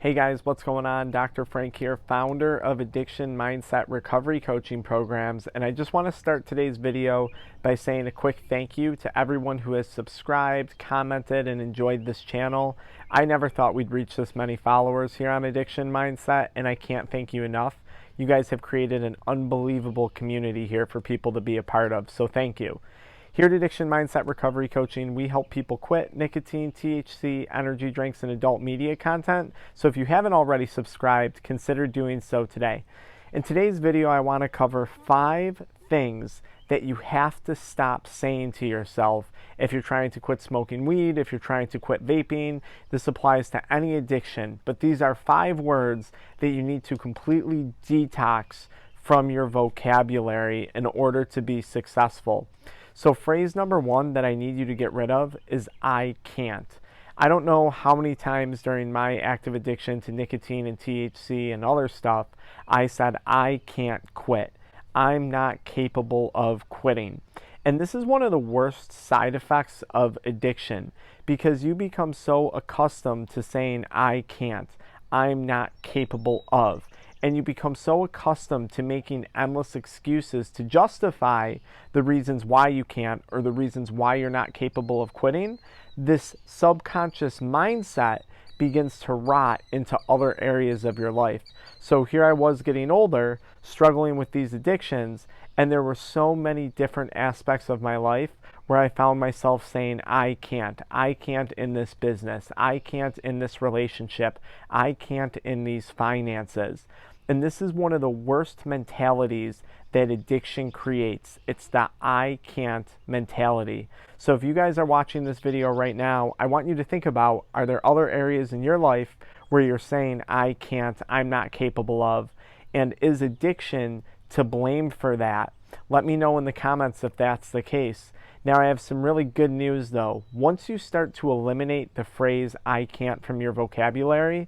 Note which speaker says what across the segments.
Speaker 1: Hey guys, what's going on? Dr. Frank here, founder of Addiction Mindset Recovery Coaching Programs, and I just want to start today's video by saying a quick thank you to everyone who has subscribed, commented, and enjoyed this channel. I never thought we'd reach this many followers here on Addiction Mindset, and I can't thank you enough. You guys have created an unbelievable community here for people to be a part of, so thank you. Here at Addiction Mindset Recovery Coaching, we help people quit nicotine, THC, energy drinks, and adult media content. So if you haven't already subscribed, consider doing so today. In today's video, I want to cover 5 things that you have to stop saying to yourself if you're trying to quit smoking weed, if you're trying to quit vaping. This applies to any addiction, but these are 5 words that you need to completely detox from your vocabulary in order to be successful. So phrase number 1 that I need you to get rid of is I can't. I don't know how many times during my active addiction to nicotine and THC and other stuff, I said I can't quit. I'm not capable of quitting. And this is one of the worst side effects of addiction because you become so accustomed to saying I can't, I'm not capable of. And you become so accustomed to making endless excuses to justify the reasons why you can't or the reasons why you're not capable of quitting, this subconscious mindset begins to rot into other areas of your life. So here I was getting older, struggling with these addictions, and there were so many different aspects of my life where I found myself saying, I can't in this business, I can't in this relationship, I can't in these finances. And this is one of the worst mentalities that addiction creates. It's the I can't mentality. So if you guys are watching this video right now, I want you to think about, are there other areas in your life where you're saying I can't, I'm not capable of? And is addiction to blame for that? Let me know in the comments if that's the case. Now I have some really good news though. Once you start to eliminate the phrase I can't from your vocabulary,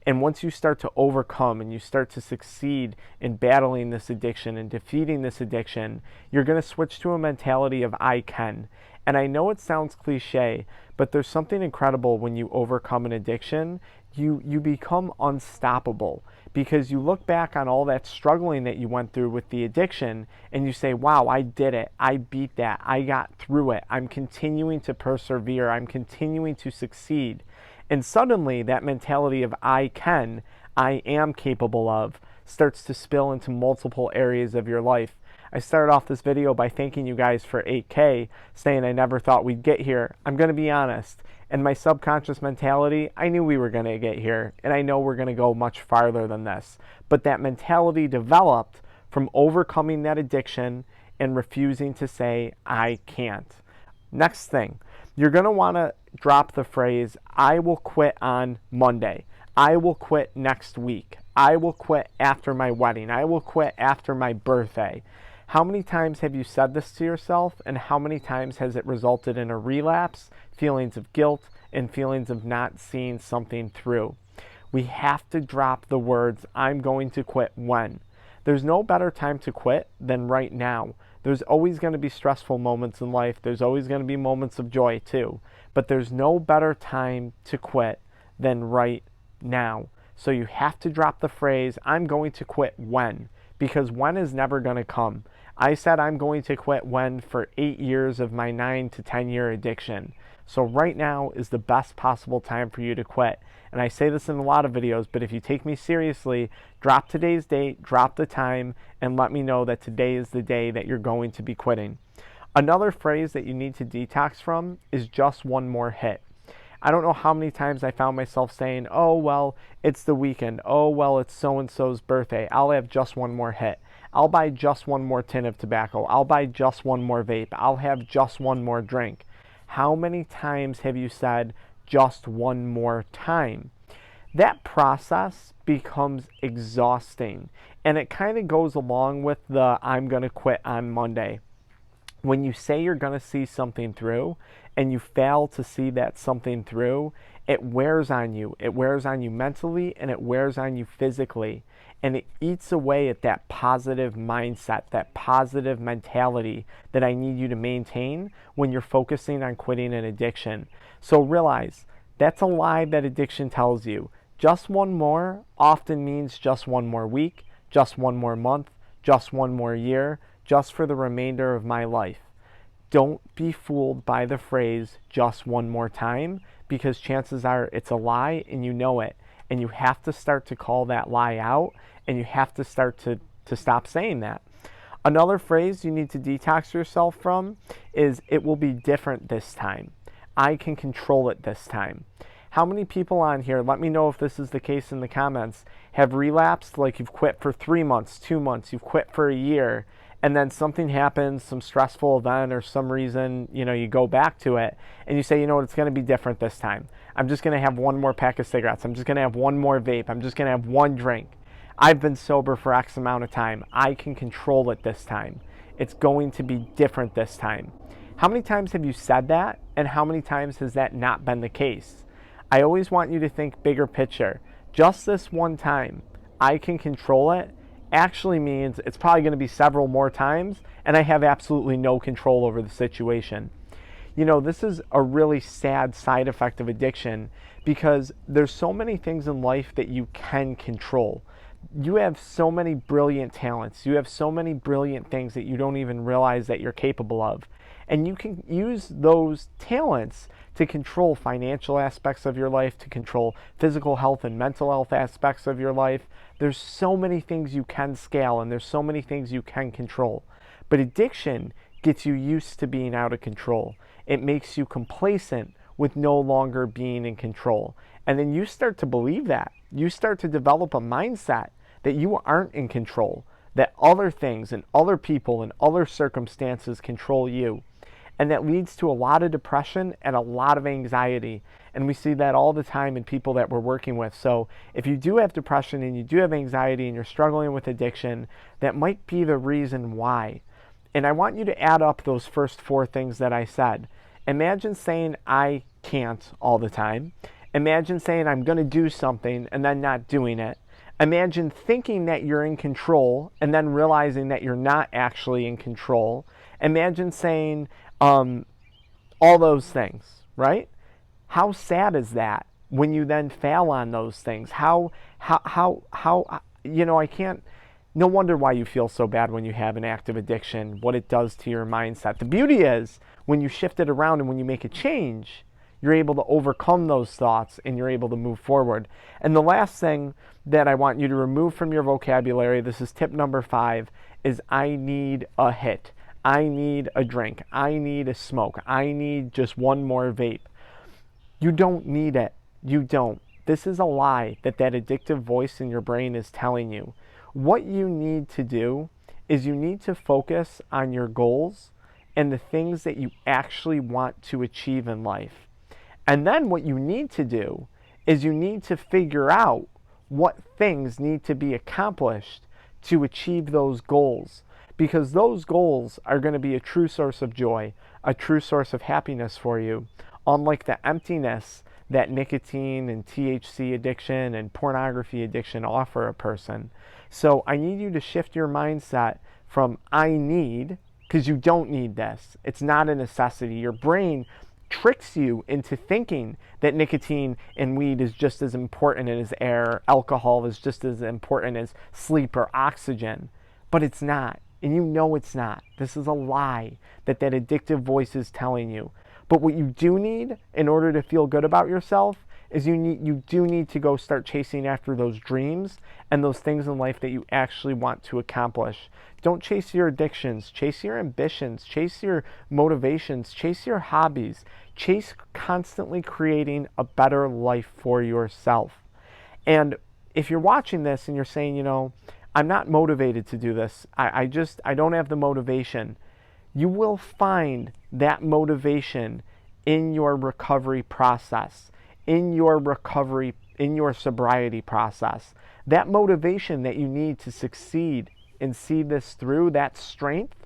Speaker 1: and once you start to overcome and you start to succeed in battling this addiction and defeating this addiction, you're going to switch to a mentality of I can. And I know it sounds cliche, but there's something incredible when you overcome an addiction. You become unstoppable because you look back on all that struggling that you went through with the addiction and you say, wow, I did it. I beat that. I got through it. I'm continuing to persevere. I'm continuing to succeed. And suddenly that mentality of I can, I am capable of, starts to spill into multiple areas of your life. I started off this video by thanking you guys for 8K, saying I never thought we'd get here. I'm going to be honest. In my subconscious mentality, I knew we were going to get here, and I know we're going to go much farther than this. But that mentality developed from overcoming that addiction and refusing to say I can't. Next thing, you're going to want to drop the phrase, I will quit on Monday. I will quit next week. I will quit after my wedding. I will quit after my birthday. How many times have you said this to yourself, and how many times has it resulted in a relapse, feelings of guilt, and feelings of not seeing something through? We have to drop the words, I'm going to quit when. There's no better time to quit than right now. There's always going to be stressful moments in life. There's always going to be moments of joy too. But there's no better time to quit than right now. So you have to drop the phrase, I'm going to quit when, because when is never going to come. I said I'm going to quit when for 8 years of my 9 to 10 year addiction. So right now is the best possible time for you to quit. And I say this in a lot of videos, but if you take me seriously, drop today's date, drop the time, and let me know that today is the day that you're going to be quitting. Another phrase that you need to detox from is just one more hit. I don't know how many times I found myself saying, oh, well, it's the weekend. Oh, well, it's so-and-so's birthday. I'll have just one more hit. I'll buy just one more tin of tobacco. I'll buy just one more vape. I'll have just one more drink. How many times have you said just one more time? That process becomes exhausting, and it kind of goes along with the I'm going to quit on Monday. When you say you're going to see something through and you fail to see that something through, it wears on you. It wears on you mentally and it wears on you physically. And it eats away at that positive mindset, that positive mentality that I need you to maintain when you're focusing on quitting an addiction. So realize that's a lie that addiction tells you. Just one more often means just one more week, just one more month, just one more year, just for the remainder of my life. Don't be fooled by the phrase just one more time, because chances are it's a lie and you know it. And you have to start to call that lie out, and you have to start to stop saying that. Another phrase you need to detox yourself from is it will be different this time. I can control it this time. How many people on here, let me know if this is the case in the comments, have relapsed, like you've quit for 3 months, 2 months, you've quit for a year, and then something happens, some stressful event or some reason, you go back to it and you say, you know what, it's going to be different this time. I'm just going to have one more pack of cigarettes. I'm just going to have one more vape. I'm just going to have one drink. I've been sober for X amount of time. I can control it this time. It's going to be different this time. How many times have you said that, and how many times has that not been the case? I always want you to think bigger picture. Just this one time, I can control it, actually means it's probably going to be several more times, and I have absolutely no control over the situation. This is a really sad side effect of addiction, because there's so many things in life that you can control. You have so many brilliant talents. You have so many brilliant things that you don't even realize that you're capable of. And you can use those talents to control financial aspects of your life, to control physical health and mental health aspects of your life. There's so many things you can scale, and there's so many things you can control. But addiction gets you used to being out of control. It makes you complacent with no longer being in control. And then you start to believe that. You start to develop a mindset that you aren't in control, that other things and other people and other circumstances control you. And that leads to a lot of depression and a lot of anxiety. And we see that all the time in people that we're working with. So if you do have depression and you do have anxiety and you're struggling with addiction, that might be the reason why. And I want you to add up those first 4 things that I said. Imagine saying I can't all the time. Imagine saying I'm going to do something and then not doing it. Imagine thinking that you're in control and then realizing that you're not actually in control. Imagine saying all those things, right? How sad is that when you then fail on those things? I can't, no wonder why you feel so bad when you have an active addiction, what it does to your mindset. The beauty is when you shift it around and when you make a change, you're able to overcome those thoughts and you're able to move forward. And the last thing that I want you to remove from your vocabulary, this is tip number 5, is I need a hit. I need a drink. I need a smoke. I need just one more vape. You don't need it. You don't. This is a lie that addictive voice in your brain is telling you. What you need to do is you need to focus on your goals and the things that you actually want to achieve in life. And then what you need to do is you need to figure out what things need to be accomplished to achieve those goals. Because those goals are going to be a true source of joy, a true source of happiness for you, unlike the emptiness that nicotine and THC addiction and pornography addiction offer a person. So I need you to shift your mindset from I need, because you don't need this. It's not a necessity. Your brain tricks you into thinking that nicotine and weed is just as important as air, alcohol is just as important as sleep or oxygen, but it's not. And you know it's not. This is a lie that addictive voice is telling you. But what you do need in order to feel good about yourself is you do need to go start chasing after those dreams and those things in life that you actually want to accomplish. Don't chase your addictions, chase your ambitions, chase your motivations, chase your hobbies, chase constantly creating a better life for yourself. And if you're watching this and you're saying, I'm not motivated to do this. I don't have the motivation. You will find that motivation in your recovery process, in your sobriety process. That motivation that you need to succeed and see this through, that strength,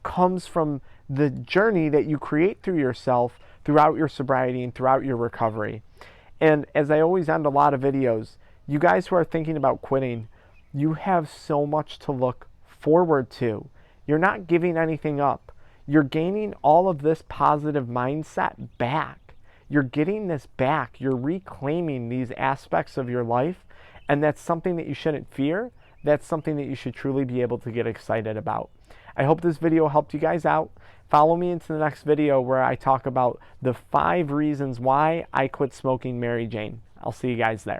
Speaker 1: comes from the journey that you create through yourself throughout your sobriety and throughout your recovery. And as I always end a lot of videos, you guys who are thinking about quitting, you have so much to look forward to. You're not giving anything up. You're gaining all of this positive mindset back. you're getting this back. You're reclaiming these aspects of your life, and that's something that you shouldn't fear. That's something that you should truly be able to get excited about. I hope this video helped you guys out. Follow me into the next video where I talk about the 5 reasons why I quit smoking Mary Jane. I'll see you guys there.